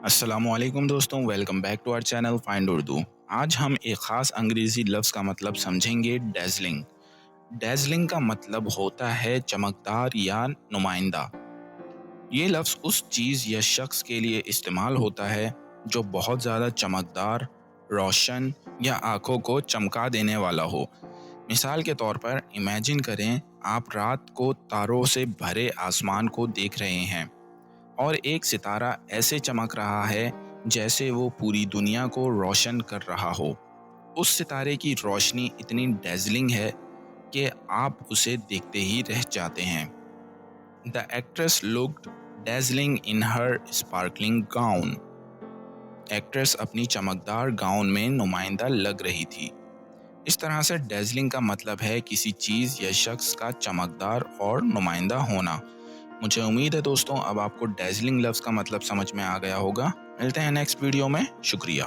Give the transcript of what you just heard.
अस्सलामुअलैकुम दोस्तों, welcome back to our channel find Urdu. आज हम एक ख़ास अंग्रेज़ी लफ्ज़ का मतलब समझेंगे, डैज़लिंग। डैज़लिंग का मतलब होता है चमकदार या नुमाइंदा। ये लफ्ज़ उस चीज़ या शख्स के लिए इस्तेमाल होता है जो बहुत ज़्यादा चमकदार, रोशन या आँखों को चमका देने वाला हो। मिसाल के तौर पर इमेजिन करें, आप रात को तारों से भरे आसमान को देख रहे हैं और एक सितारा ऐसे चमक रहा है जैसे वो पूरी दुनिया को रोशन कर रहा हो। उस सितारे की रोशनी इतनी डैज़लिंग है कि आप उसे देखते ही रह जाते हैं। The actress looked dazzling in her sparkling gown. Actress अपनी चमकदार गाउन में नुमाइंदा लग रही थी। इस तरह से डैज़लिंग का मतलब है किसी चीज़ या शख्स का चमकदार और नुमाइंदा होना। मुझे उम्मीद है दोस्तों अब आपको डैज़लिंग लफ्ज़ का मतलब समझ में आ गया होगा। मिलते हैं नेक्स्ट वीडियो में। शुक्रिया।